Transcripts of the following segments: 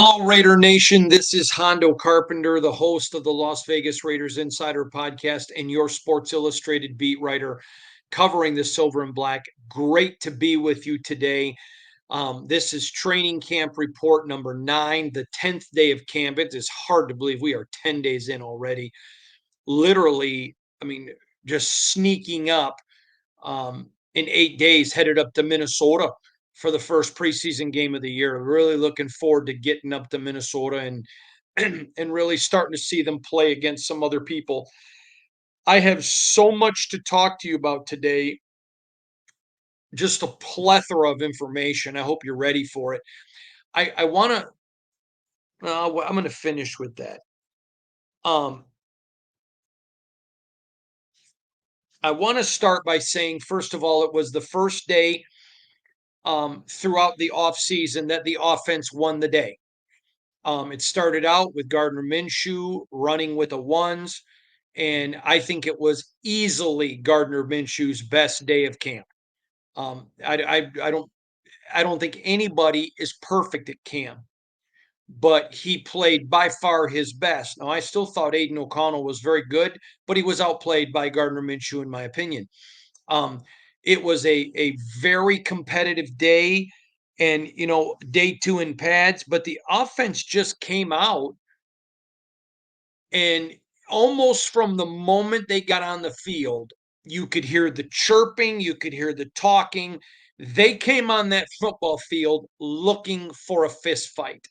Hello, Raider Nation. This is Hondo Carpenter, the host of the Las Vegas Raiders Insider Podcast and your Sports Illustrated beat writer covering the silver and black. Great to be with you today. This is training camp report number 9, the 10th day of camp. It is hard to believe we are 10 days in already. Literally, just sneaking up in 8 days, headed up to Minnesota for the first preseason game of the year. Really looking forward to getting up to Minnesota and and really starting to see them play against some other people. I have so much to talk to you about today. Just a plethora of information. I hope you're ready for it. I want to. I'm going to finish with that. Um, I want to start by saying, first of all, it was the first day throughout the offseason that the offense won the day. It started out with Gardner Minshew running with the ones, and I think it was easily Gardner Minshew's best day of camp. I don't think anybody is perfect at camp, but he played by far his best. Now I still thought Aiden O'Connell was very good, but he was outplayed by Gardner Minshew in my opinion. Um, it was a very competitive day, and day 2 in pads, but the offense just came out, and almost from the moment they got on the field, you could hear the chirping, you could hear the talking. They came on that football field looking for a fist fight.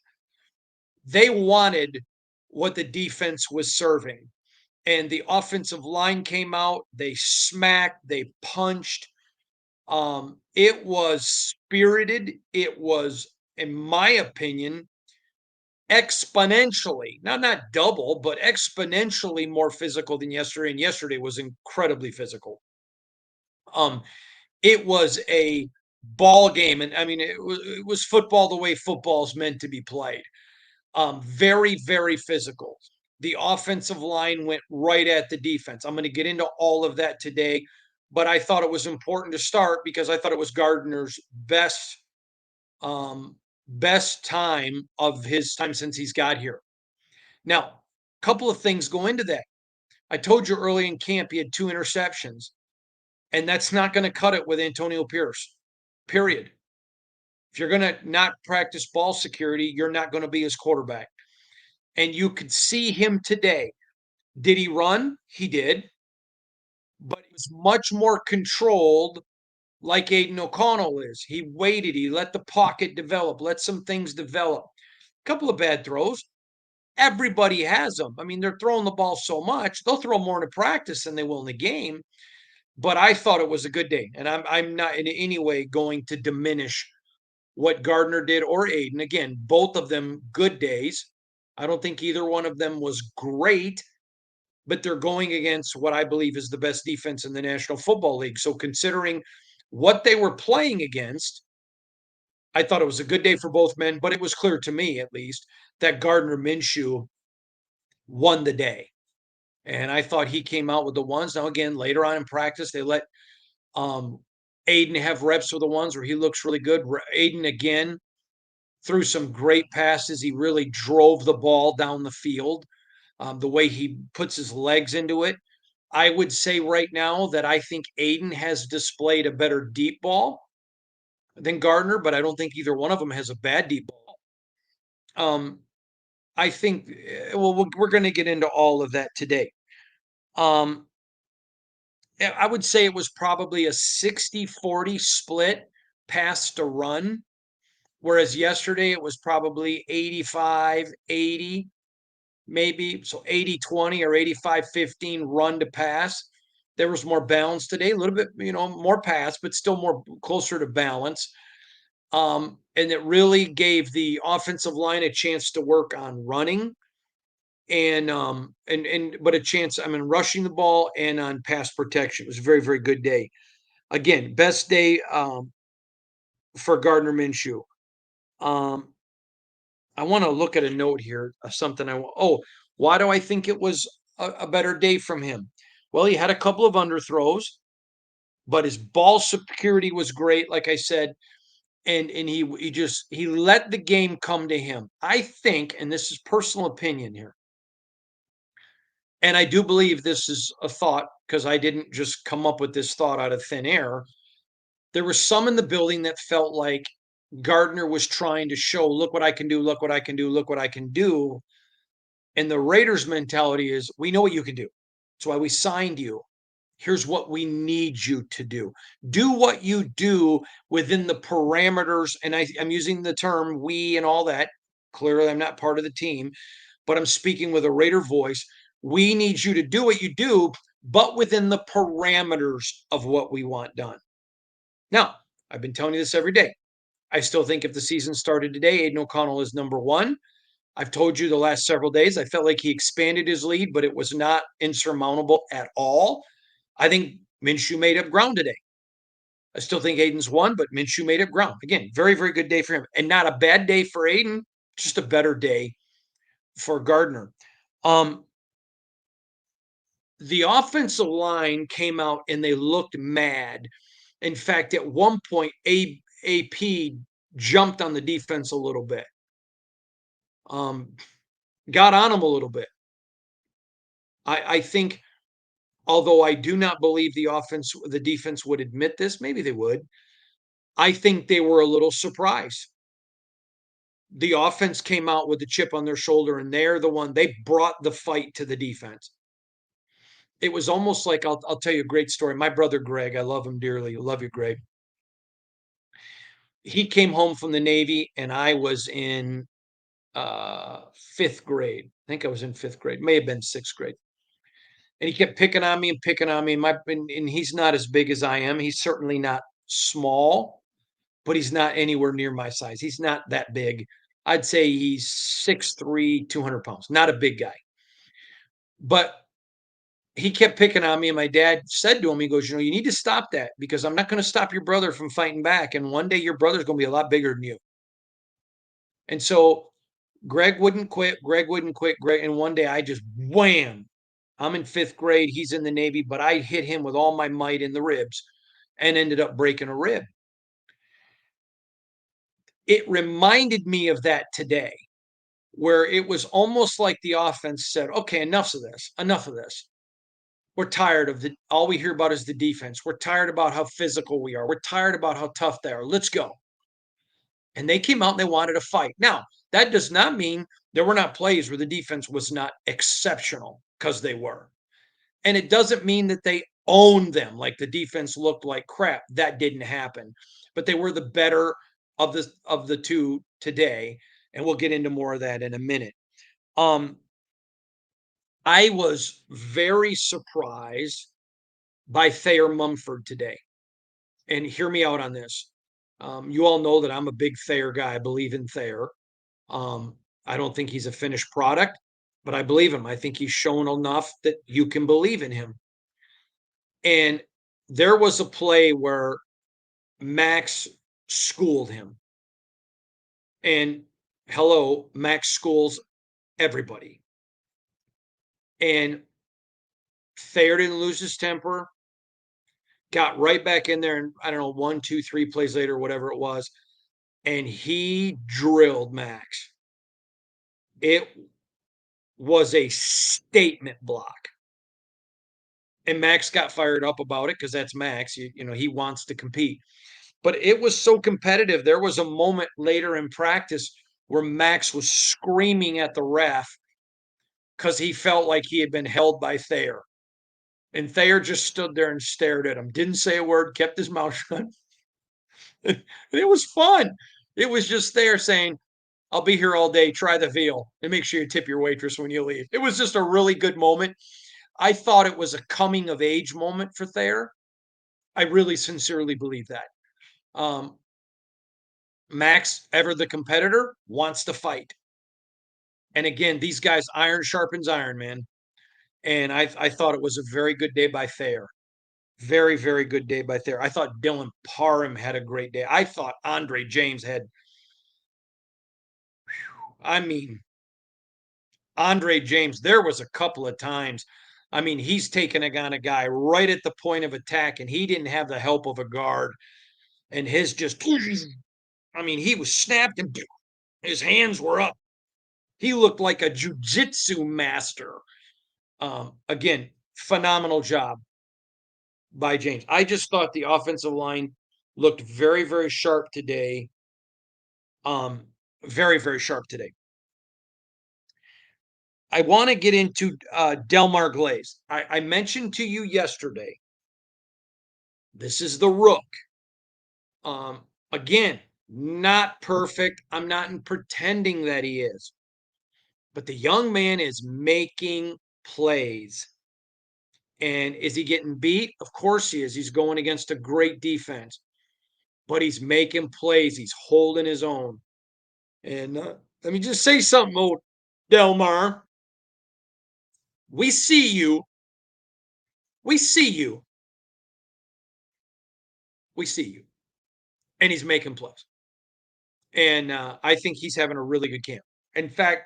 They wanted what the defense was serving. And the offensive line came out, they smacked, they punched. It was spirited. It was, in my opinion, exponentially, not double, but exponentially more physical than yesterday. And yesterday was incredibly physical. Um, it was a ball game, and it was football the way football's meant to be played. Very, very physical. The offensive line went right at the defense. I'm going to get into all of that today, but I thought it was important to start because I thought it was Gardner's best time of his time since he's got here. Now, a couple of things go into that. I told you early in camp he had 2 interceptions, and that's not going to cut it with Antonio Pierce. Period. If you're going to not practice ball security, you're not going to be his quarterback. And you could see him today. Did he run? He did, but he was much more controlled, like Aiden O'Connell is. He waited, he let the pocket develop, let some things develop. A couple of bad throws. Everybody has them. They're throwing the ball so much, they'll throw more in a practice than they will in the game. But I thought it was a good day, and I'm not in any way going to diminish what Gardner did or Aiden. Again, both of them good days. I don't think either one of them was great, but they're going against what I believe is the best defense in the National Football League. So considering what they were playing against, I thought it was a good day for both men, but it was clear to me, at least, that Gardner Minshew won the day. And I thought he came out with the ones. Now, again, later on in practice, they let Aiden have reps with the ones where he looks really good. Aiden, again, threw some great passes. He really drove the ball down the field. The way he puts his legs into it. I would say right now that I think Aiden has displayed a better deep ball than Gardner, but I don't think either one of them has a bad deep ball. I think, well, we're going to get into all of that today. I would say it was probably a 60-40 split pass to run, whereas yesterday it was probably 85-80, maybe. So 80-20 or 85-15 run to pass. There was more balance today, a little bit, more pass, but still more closer to balance. And it really gave the offensive line a chance to work on running but a chance, rushing the ball and on pass protection. It was a very, very good day. Again, best day for Gardner Minshew. I want to look at a note here, something why do I think it was a better day from him? Well, he had a couple of underthrows, but his ball security was great. Like I said, and he let the game come to him. I think, and this is personal opinion here, and I do believe this is a thought because I didn't just come up with this thought out of thin air. There was some in the building that felt like Gardner was trying to show, look what I can do, look what I can do, look what I can do. And the Raiders mentality is, we know what you can do. That's why we signed you. Here's what we need you to do. Do what you do within the parameters. And I'm using the term we and all that. Clearly, I'm not part of the team, but I'm speaking with a Raider voice. We need you to do what you do, but within the parameters of what we want done. Now, I've been telling you this every day. I still think if the season started today, Aiden O'Connell is number one. I've told you the last several days, I felt like he expanded his lead, but it was not insurmountable at all. I think Minshew made up ground today. I still think Aiden's won, but Minshew made up ground. Again, very, very good day for him. And not a bad day for Aiden, just a better day for Gardner. The offensive line came out and they looked mad. In fact, at one point, AP jumped on the defense a little bit, got on him a little bit. I think, although I do not believe the defense would admit this, maybe they would. I think they were a little surprised. The offense came out with the chip on their shoulder, and they brought the fight to the defense. It was almost like, I'll tell you a great story. My brother Greg, I love him dearly. I love you, Greg. He came home from the Navy, and I was in fifth grade. I think I was in fifth grade, may have been sixth grade. And he kept picking on me and picking on me. And he's not as big as I am. He's certainly not small, but he's not anywhere near my size. He's not that big. I'd say he's 6'3", 200 pounds. Not a big guy. But he kept picking on me, and my dad said to him, he goes, you need to stop that because I'm not going to stop your brother from fighting back. And one day your brother's going to be a lot bigger than you. And so Greg wouldn't quit. And one day I just wham. I'm in fifth grade. He's in the Navy, but I hit him with all my might in the ribs and ended up breaking a rib. It reminded me of that today, where it was almost like the offense said, okay, enough of this. Enough of this. We're tired of all we hear about is the defense. We're tired about how physical we are. We're tired about how tough they are. Let's go. And they came out and they wanted to fight. Now, that does not mean there were not plays where the defense was not exceptional, because they were. And it doesn't mean that they owned them, like the defense looked like crap. That didn't happen. But they were the better of the two today. And we'll get into more of that in a minute. I was very surprised by Thayer Mumford today. And hear me out on this. You all know that I'm a big Thayer guy. I believe in Thayer. I don't think he's a finished product, but I believe him. I think he's shown enough that you can believe in him. And there was a play where Max schooled him. And hello, Max schools everybody. And Thayer didn't lose his temper, got right back in there, and I don't know, 1, 2, 3 plays later, whatever it was, and he drilled Max. It was a statement block. And Max got fired up about it because that's Max. He wants to compete. But it was so competitive. There was a moment later in practice where Max was screaming at the ref because he felt like he had been held by Thayer. And Thayer just stood there and stared at him, didn't say a word, kept his mouth shut. And it was fun. It was just Thayer saying, I'll be here all day, try the veal, and make sure you tip your waitress when you leave. It was just a really good moment. I thought it was a coming of age moment for Thayer. I really sincerely believe that. Max, ever the competitor, wants to fight. And again, these guys, iron sharpens iron, man. And I thought it was a very good day by Thayer. Very, very good day by Thayer. I thought Dylan Parham had a great day. I thought Andre James had, Andre James, there was a couple of times. He's taken on a guy right at the point of attack, and he didn't have the help of a guard. And his just I mean, he was snapped and his hands were up. He looked like a jujitsu master. Again, phenomenal job by James. I just thought the offensive line looked very, very sharp today. Very, very sharp today. I want to get into Delmar Glaze. I mentioned to you yesterday, this is the rook. Again, not perfect. I'm not pretending that he is. But the young man is making plays. And is he getting beat? Of course he is. He's going against a great defense, but he's making plays. He's holding his own. And let me just say something, old Delmar. We see you. We see you. We see you. And he's making plays. And I think he's having a really good camp. In fact,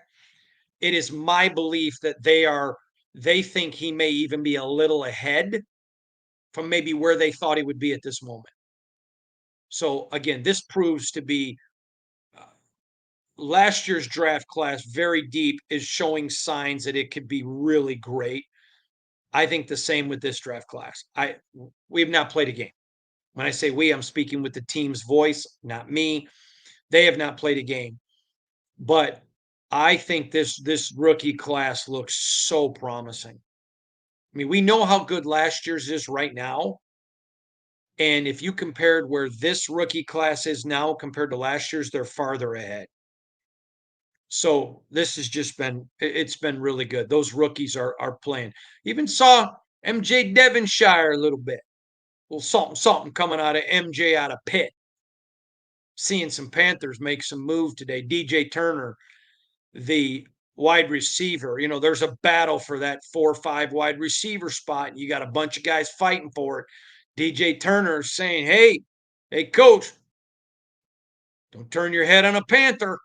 it is my belief that they think he may even be a little ahead from maybe where they thought he would be at this moment. So again, this proves to be last year's draft class, very deep, is showing signs that it could be really great. I think the same with this draft class. We have not played a game. When I say we, I'm speaking with the team's voice, not me. They have not played a game. But I think this rookie class looks so promising. I mean, we know how good last year's is right now. And if you compared where this rookie class is now compared to last year's, they're farther ahead. So this has just it's been really good. Those rookies are playing. Even saw MJ Devonshire a little bit. Well, something coming out of MJ out of Pitt. Seeing some Panthers make some move today. DJ Turner, the wide receiver. You know, there's a battle for that 4-5 wide receiver spot, and you got a bunch of guys fighting for it. DJ Turner saying, hey, coach, don't turn your head on a Panther.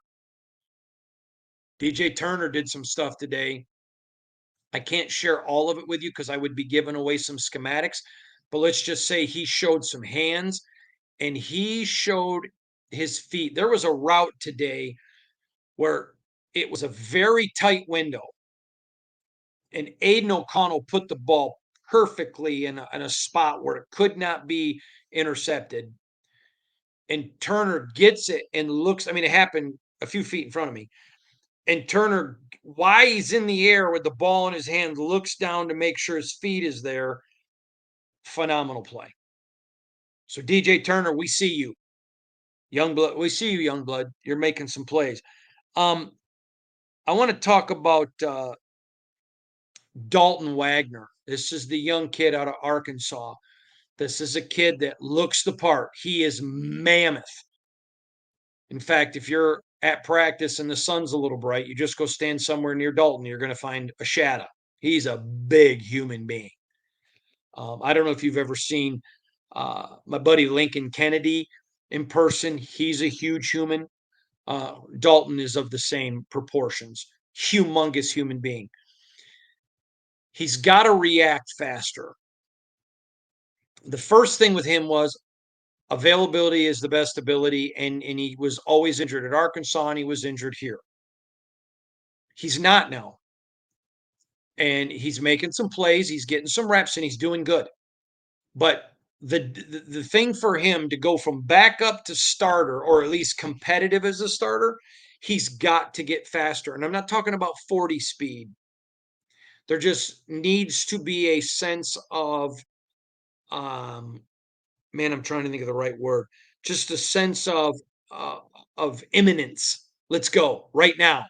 DJ Turner did some stuff today. I can't share all of it with you because I would be giving away some schematics, but let's just say he showed some hands and he showed his feet. There was a route today where it was a very tight window, and Aiden O'Connell put the ball perfectly in a spot where it could not be intercepted. And Turner gets it and looks, I mean, it happened a few feet in front of me. And Turner, while he's in the air with the ball in his hand, looks down to make sure his feet is there. Phenomenal play. So DJ Turner, we see you. Youngblood, we see you, Youngblood. You're making some plays. I want to talk about Dalton Wagner. This is the young kid out of Arkansas. This is a kid that looks the part. He is mammoth. In fact, if you're at practice and the sun's a little bright, you just go stand somewhere near Dalton. You're going to find a shadow. He's a big human being. I don't know if you've ever seen my buddy Lincoln Kennedy in person. He's a huge human. Dalton is of the same proportions. Humongous human being. He's got to react faster. The first thing with him was availability is the best ability, and he was always injured at Arkansas, and he was injured here. He's not now. And he's making some plays, he's getting some reps, and he's doing good. But the thing for him to go from backup to starter, or at least competitive as a starter, he's got to get faster. And I'm not talking about 40 speed. There just needs to be a sense of, man, I'm trying to think of the right word. Just a sense of imminence. Let's go right now,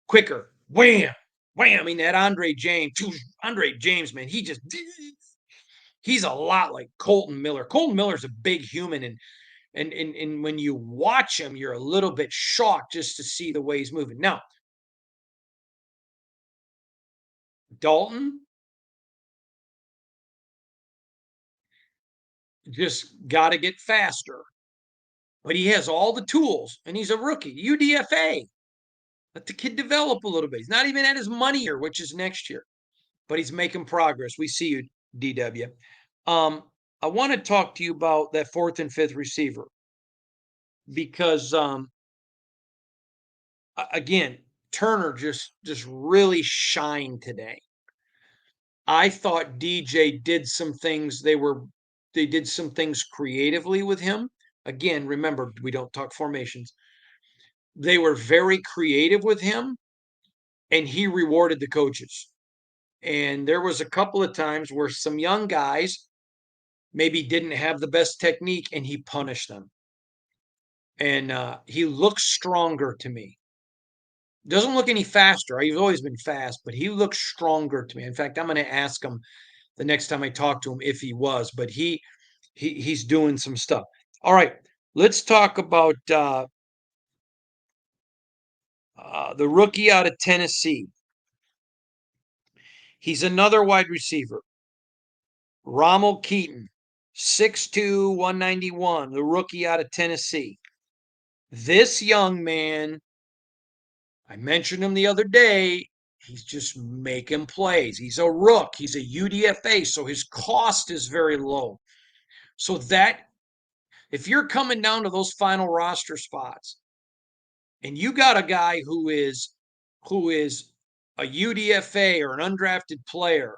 quicker, wham, wham. I mean, that Andre James, man, he's a lot like Colton Miller. Colton Miller's a big human, and when you watch him, you're a little bit shocked just to see the way he's moving. Now, Dalton just got to get faster, but he has all the tools, and he's a rookie. UDFA. Let the kid develop a little bit. He's not even at his money year, which is next year, but he's making progress. We see you, DW. I want to talk to you about that fourth and fifth receiver. because again, Turner just really shined today. I thought DJ did some things. They did some things creatively with him. Again, remember, we don't talk formations. They were very creative with him, and he rewarded the coaches. And there was a couple of times where some young guys maybe didn't have the best technique, and he punished them. And he looks stronger to me. Doesn't look any faster. He's always been fast, but he looks stronger to me. In fact, I'm going to ask him the next time I talk to him if he was, but he's doing some stuff. All right, let's talk about the rookie out of Tennessee. He's another wide receiver, Rommel Keaton, 6'2", 191, the rookie out of Tennessee. This young man, I mentioned him the other day, he's just making plays. He's a rook. He's a UDFA, so his cost is very low. So that if you're coming down to those final roster spots and you got a guy who is a UDFA or an undrafted player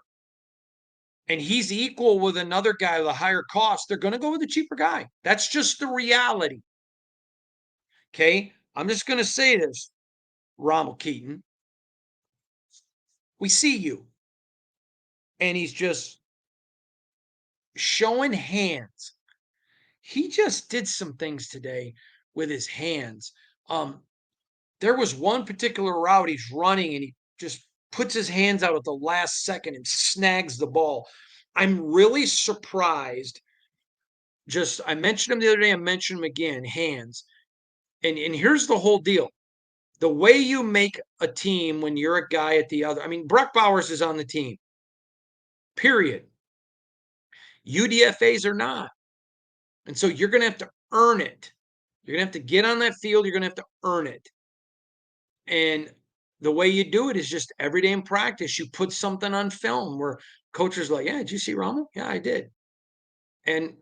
and he's equal with another guy with a higher cost, they're going to go with the cheaper guy. That's just the reality. Okay? I'm just going to say this, Rommel Keaton. We see you. And he's just showing hands. He just did some things today with his hands. There was one particular route he's running and he just puts his hands out at the last second and snags the ball. I'm really surprised. Just I mentioned him the other day, I mentioned him again, hands. And here's the whole deal. The way you make a team when you're a guy at the other, I mean, Brock Bowers is on the team. Period. UDFAs are not. And so you're going to have to earn it. You're going to have to get on that field. You're going to have to earn it. And the way you do it is just every day in practice, you put something on film where coaches are like, yeah, did you see Rommel? Yeah, I did. And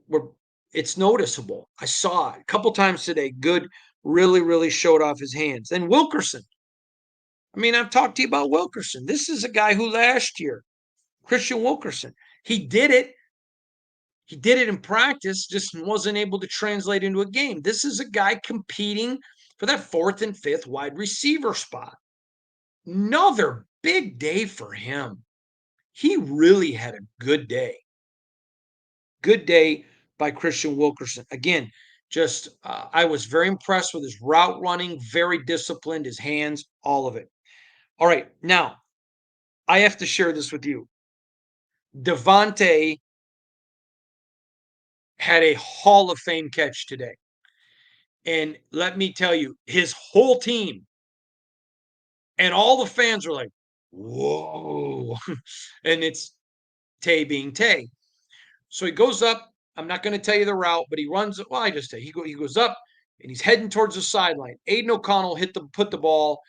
it's noticeable. I saw it a couple times today. Good, really, really showed off his hands. Then Wilkerson. I mean, I've talked to you about Wilkerson. This is a guy who last year, Christian Wilkerson, he did it. He did it in practice, just wasn't able to translate into a game. This is a guy competing for that fourth and fifth wide receiver spot. Another big day for him. He really had a good day. Good day by Christian Wilkerson. Again, just I was very impressed with his route running, very disciplined, his hands, all of it. All right, now I have to share this with you. Devontae had a Hall of Fame catch today. And let me tell you, his whole team and all the fans are like, whoa. And it's Tay being Tay. So he goes up. I'm not going to tell you the route, but he runs. Well, I just say he goes up and he's heading towards the sideline. Aiden O'Connell put the ball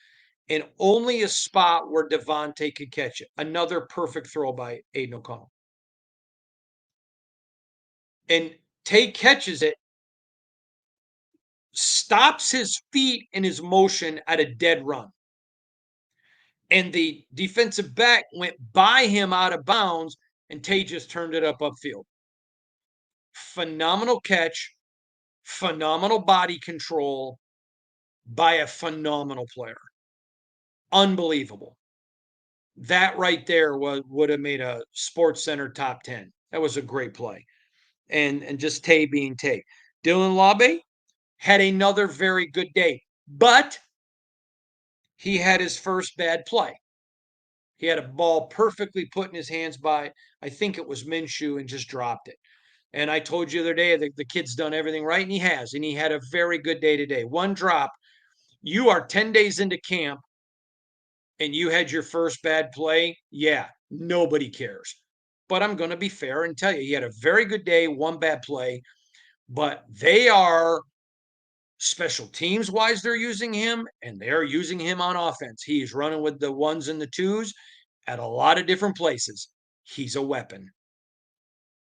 in only a spot where Devontae could catch it. Another perfect throw by Aiden O'Connell. And Tay catches it, stops his feet in his motion at a dead run. And the defensive back went by him out of bounds, and Tay just turned it up upfield. Phenomenal catch, phenomenal body control by a phenomenal player. Unbelievable. That right there would have made a Sports Center top 10. That was a great play. And just Tay being Tay. Dylan Laube had another very good day, but he had his first bad play. He had a ball perfectly put in his hands by, I think it was Minshew, and just dropped it. And I told you the other day that the kid's done everything right, and he has. And he had a very good day today. One drop. You are 10 days into camp, and you had your first bad play. Yeah, nobody cares. But I'm going to be fair and tell you, he had a very good day, one bad play. But they are special teams wise, they're using him, and they're using him on offense. He's running with the ones and the twos at a lot of different places. He's a weapon.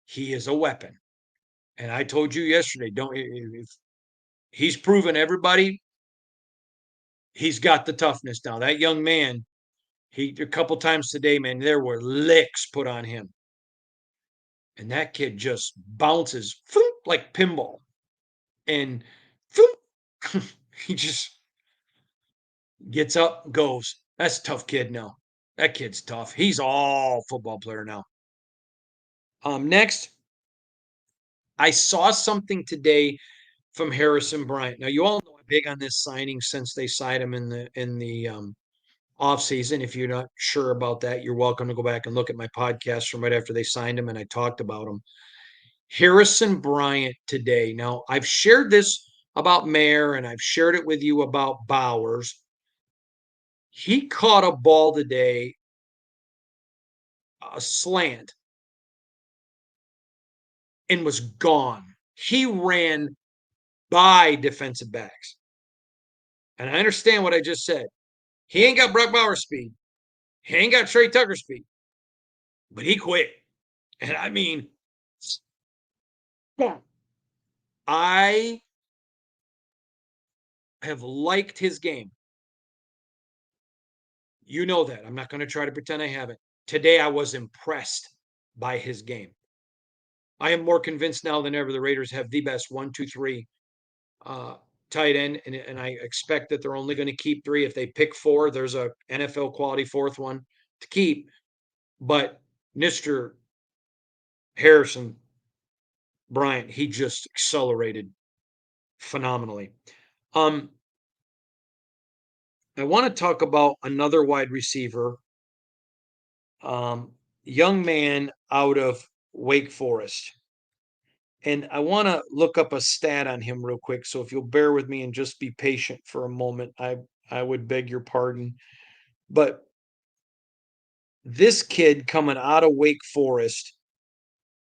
He is a weapon. And I told you yesterday, He's proven everybody he's got the toughness now. That young man, he a couple times today, man, there were licks put on him. And that kid just bounces like pinball. And he just gets up, goes. That's a tough kid now. That kid's tough. He's all football player now. Next, I saw something today from Harrison Bryant. Now, you all know I'm big on this signing since they signed him in the off season. If you're not sure about that, you're welcome to go back and look at my podcast from right after they signed him and I talked about him. Harrison Bryant today. Now, I've shared this about Mayer and I've shared it with you about Bowers. He caught a ball today, a slant, and was gone. He ran by defensive backs. And I understand what I just said. He ain't got Brock Bowers speed. He ain't got Trey Tucker speed. But he quit. And I mean, I have liked his game. You know that. I'm not going to try to pretend I haven't. Today, I was impressed by his game. I am more convinced now than ever the Raiders have the best 1, 2, 3 tight end, and I expect that they're only going to keep 3. If they pick 4, there's a NFL quality 4th one to keep. But Mr. Harrison Bryant, he just accelerated phenomenally. I want to talk about another wide receiver, young man out of Wake Forest. And I want to look up a stat on him real quick. So if you'll bear with me and just be patient for a moment, I would beg your pardon. But this kid coming out of Wake Forest,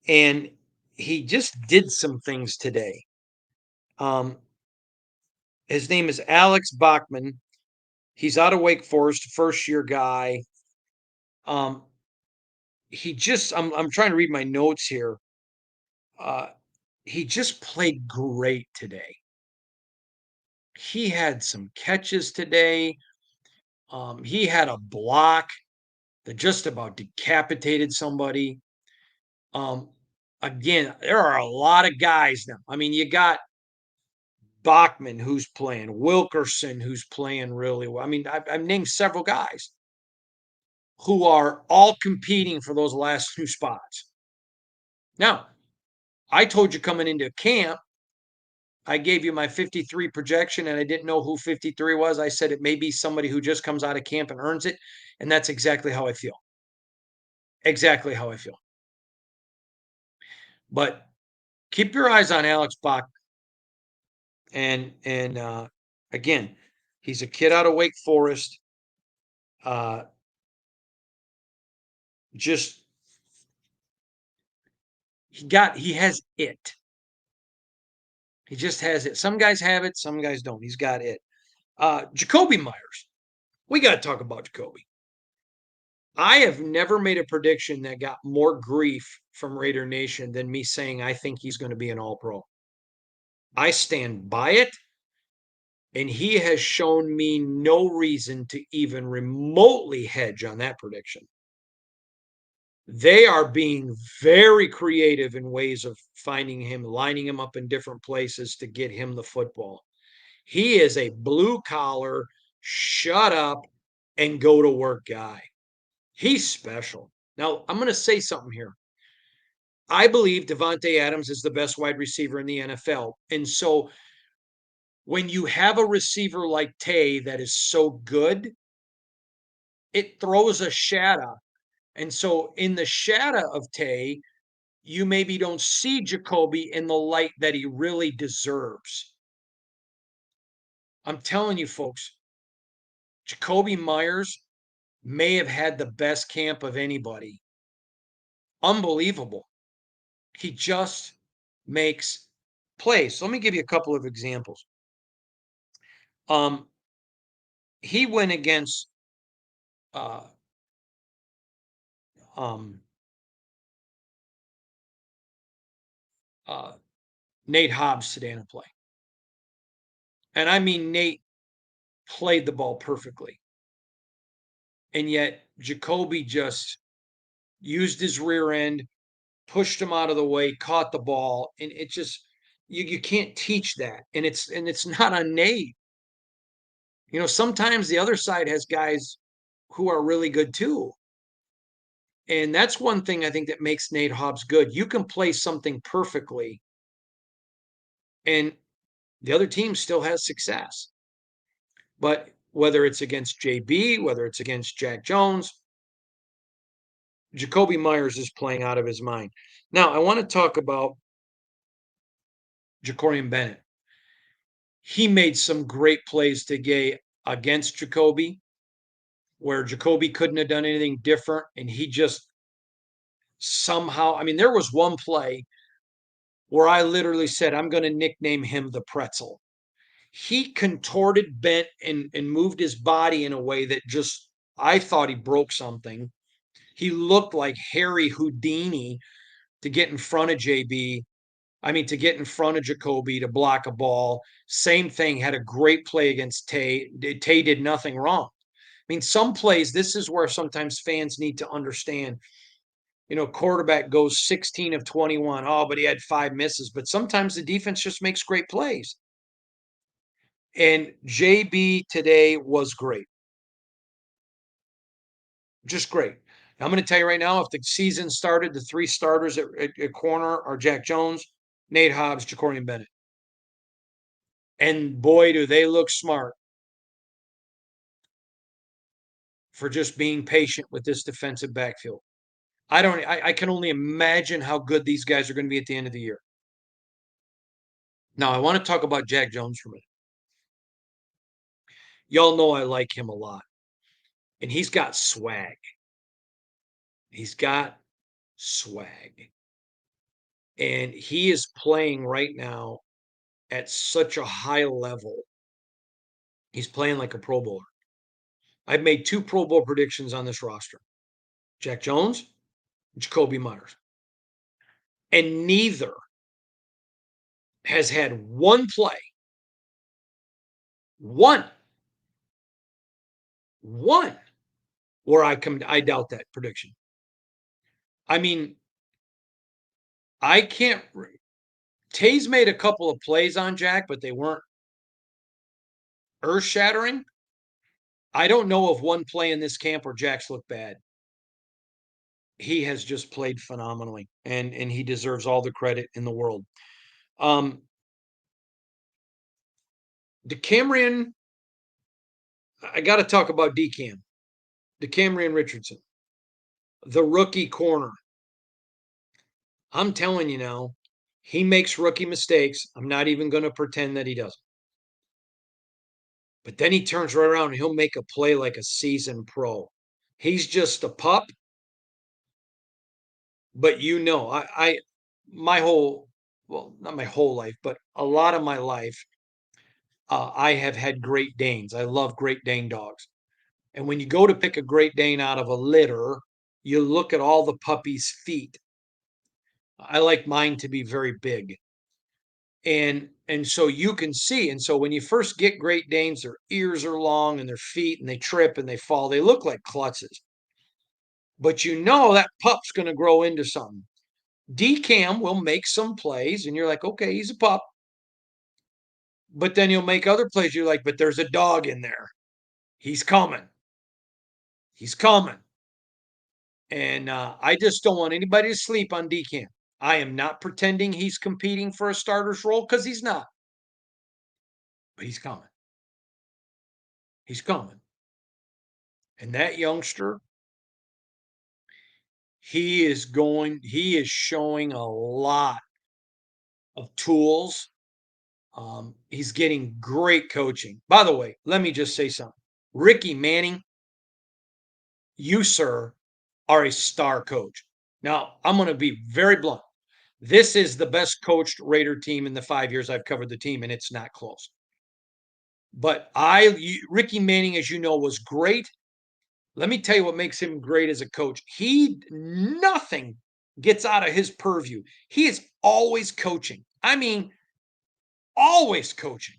and he just did some things today. His name is Alex Bachman. He's out of Wake Forest, first year guy. He just I'm trying to read my notes here. He just played great today. He had some catches today. He had a block that just about decapitated somebody. Um, Again, there are a lot of guys now. I mean, you got Bachman who's playing, Wilkerson who's playing really well. I mean, I've named several guys who are all competing for those last 2 spots. Now, I told you coming into camp, I gave you my 53 projection and I didn't know who 53 was. I said it may be somebody who just comes out of camp and earns it. And that's exactly how I feel. Exactly how I feel. But keep your eyes on Alex Bach. And again, he's a kid out of Wake Forest. Just he has it. He just has it. Some guys have it, some guys don't. He's got it. Jacoby Myers. We got to talk about Jacoby. I have never made a prediction that got more grief from Raider Nation than me saying I think he's going to be an all-pro. I stand by it, and he has shown me no reason to even remotely hedge on that prediction. They are being very creative in ways of finding him, lining him up in different places to get him the football. He is a blue collar, shut up and go to work guy. He's special. Now, I'm going to say something here. I believe Devontae Adams is the best wide receiver in the NFL. And so when you have a receiver like Tay that is so good, it throws a shadow. And so in the shadow of Tay, you maybe don't see Jacoby in the light that he really deserves. I'm telling you, folks, Jacoby Myers may have had the best camp of anybody. Unbelievable. He just makes plays. So let me give you a couple of examples. He went against uh, um, Nate Hobbs today in a play. And I mean, Nate played the ball perfectly. And yet Jacoby just used his rear end, pushed him out of the way, caught the ball, and it just you can't teach that. And it's not on Nate. Sometimes the other side has guys who are really good too. And that's one thing I think that makes Nate Hobbs good. You can play something perfectly, and the other team still has success. But whether it's against JB, whether it's against Jack Jones, Jacoby Myers is playing out of his mind. Now, I want to talk about Jacorian Bennett. He made some great plays today against Jacoby, where Jacoby couldn't have done anything different, and he just somehow, I mean, there was one play where I literally said, I'm going to nickname him the pretzel. He contorted, bent, and moved his body in a way that just, I thought he broke something. He looked like Harry Houdini to get in front of JB. I mean, to get in front of Jacoby to block a ball. Same thing, had a great play against Tay. Tay did nothing wrong. I mean, some plays, this is where sometimes fans need to understand. Quarterback goes 16 of 21. Oh, but he had 5 misses. But sometimes the defense just makes great plays. And JB today was great. Just great. I'm going to tell you right now, if the season started, the three starters at corner are Jack Jones, Nate Hobbs, Jacorian Bennett. And boy, do they look smart for just being patient with this defensive backfield. I can only imagine how good these guys are going to be at the end of the year. Now, I want to talk about Jack Jones for a minute. Y'all know I like him a lot. And he's got swag. He's got swag. And he is playing right now at such a high level. He's playing like a Pro Bowler. I've made 2 Pro Bowl predictions on this roster. Jack Jones, Jacoby Myers. And neither has had one play, one, where I doubt that prediction. I mean, I can't. Tay's made a couple of plays on Jack, but they weren't earth shattering. I don't know of one play in this camp where Jack's looked bad. He has just played phenomenally, and he deserves all the credit in the world. DeCamerion, I got to talk about DCam. DeCamerion Richardson, the rookie corner. I'm telling you now, he makes rookie mistakes. I'm not even going to pretend that he doesn't. But then he turns right around and he'll make a play like a seasoned pro. He's just a pup. But my whole, well, not my whole life, but a lot of my life, I have had Great Danes. I love Great Dane dogs. And when you go to pick a Great Dane out of a litter, you look at all the puppy's feet. I like mine to be very big. And so you can see. And so when you first get Great Danes, their ears are long and their feet, and they trip and they fall. They look like klutzes. But that pup's going to grow into something. DCam will make some plays, and you're like, okay, he's a pup. But then he'll make other plays. You're like, but there's a dog in there. He's coming. He's coming. And I just don't want anybody to sleep on DCam. I am not pretending he's competing for a starter's role, because he's not. But he's coming. He's coming. And that youngster, he is showing a lot of tools. He's getting great coaching. By the way, let me just say something. Ricky Manning, you, sir, are a star coach. Now, I'm going to be very blunt. This is the best coached Raider team in the 5 years I've covered the team, and it's not close. But Ricky Manning, as you know, was great. Let me tell you what makes him great as a coach. Nothing gets out of his purview. He is always coaching. I mean, always coaching.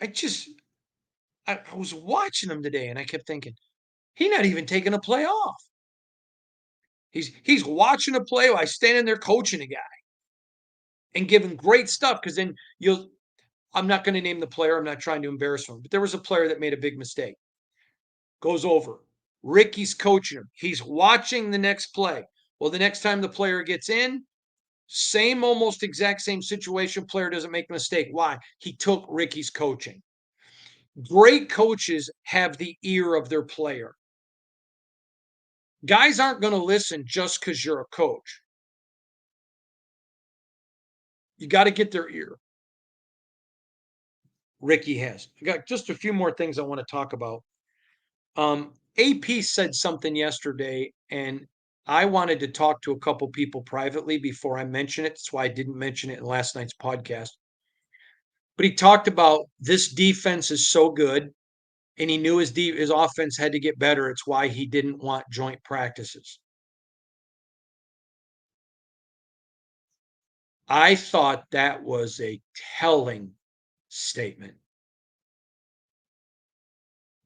I just I was watching him today and I kept thinking, "He not even taking a play off." He's watching a play while I standing there coaching a guy and giving great stuff. Because then you'll I'm not gonna name the player, I'm not trying to embarrass him, but there was a player that made a big mistake. Goes over. Ricky's coaching him. He's watching the next play. Well, the next time the player gets in, same almost exact same situation, player doesn't make a mistake. Why? He took Ricky's coaching. Great coaches have the ear of their player. Guys aren't going to listen just because you're a coach. You got to get their ear. Ricky has. I got just a few more things I want to talk about. AP said something yesterday, and I wanted to talk to a couple people privately before I mention it. That's why I didn't mention it in last night's podcast. But he talked about this defense is so good, and he knew his offense had to get better. It's why he didn't want joint practices. I thought that was a telling statement.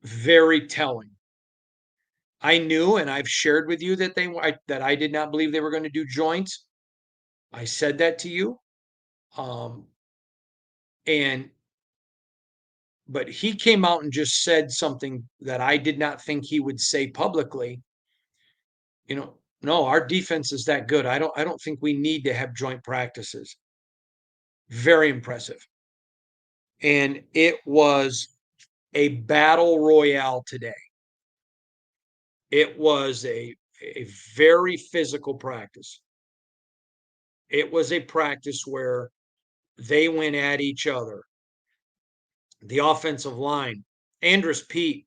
Very telling. I knew, and I've shared with you that that I did not believe they were going to do joints. I said that to you, um, and but he came out and just said something that I did not think he would say publicly. No, our defense is that good. I don't think we need to have joint practices. Very impressive. And it was a battle royale today. It was a very physical practice. It was a practice where they went at each other. The offensive line, Andrus Pete,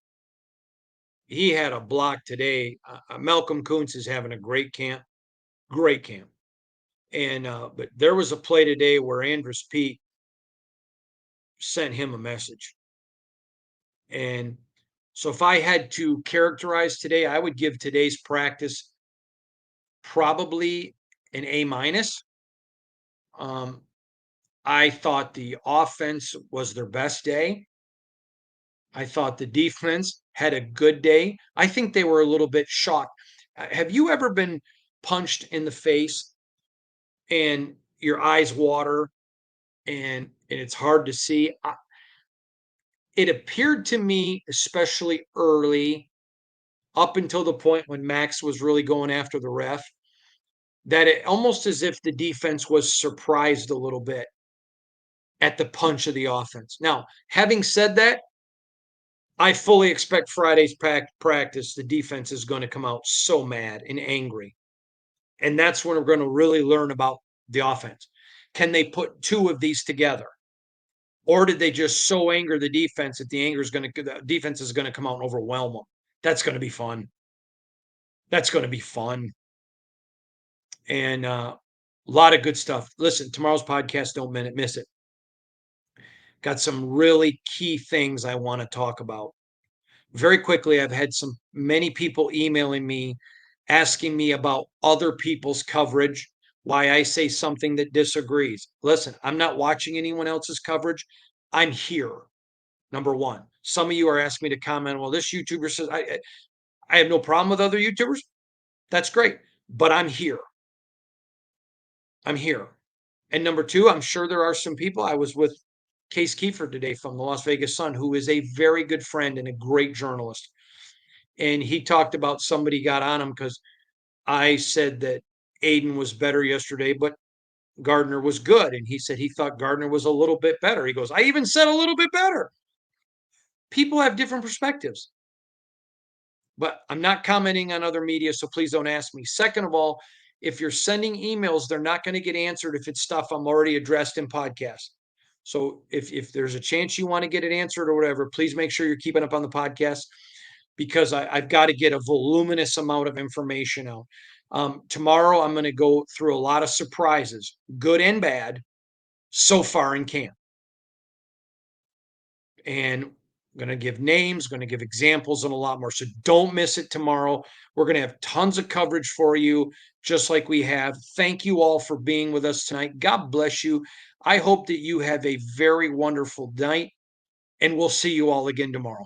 he had a block today. Malcolm Kuntz is having a great camp. And but there was a play today where Andrus Pete sent him a message. And so if I had to characterize today, I would give today's practice probably an A minus. Um, I thought the offense was their best day. I thought the defense had a good day. I think they were a little bit shocked. Have you ever been punched in the face and your eyes water and it's hard to see? It appeared to me, especially early, up until the point when Max was really going after the ref, that it almost as if the defense was surprised a little bit at the punch of the offense. Now, having said that, I fully expect Friday's practice, the defense is going to come out so mad and angry. And that's when we're going to really learn about the offense. Can they put two of these together? Or did they just so anger the defense that the defense is going to come out and overwhelm them? That's going to be fun. That's going to be fun. And a lot of good stuff. Listen, tomorrow's podcast, don't miss it. Got some really key things I want to talk about. Very quickly, I've had many people emailing me, asking me about other people's coverage, why I say something that disagrees. Listen, I'm not watching anyone else's coverage. I'm here. Number one. Some of you are asking me to comment. Well, this YouTuber says I have no problem with other YouTubers. That's great. But I'm here. I'm here. And number two, I'm sure there are some people. I was with Case Kiefer today from the Las Vegas Sun, who is a very good friend and a great journalist. And he talked about somebody got on him because I said that Aiden was better yesterday, but Gardner was good. And he said he thought Gardner was a little bit better. He goes, I even said a little bit better. People have different perspectives. But I'm not commenting on other media, so please don't ask me. Second of all, if you're sending emails, they're not going to get answered if it's stuff I'm already addressed in podcasts. So if there's a chance you want to get it answered or whatever, please make sure you're keeping up on the podcast because I've got to get a voluminous amount of information out. Tomorrow, I'm going to go through a lot of surprises, good and bad, so far in camp. And I'm going to give names, going to give examples, and a lot more. So don't miss it tomorrow. We're going to have tons of coverage for you, just like we have. Thank you all for being with us tonight. God bless you. I hope that you have a very wonderful night. and we'll see you all again tomorrow.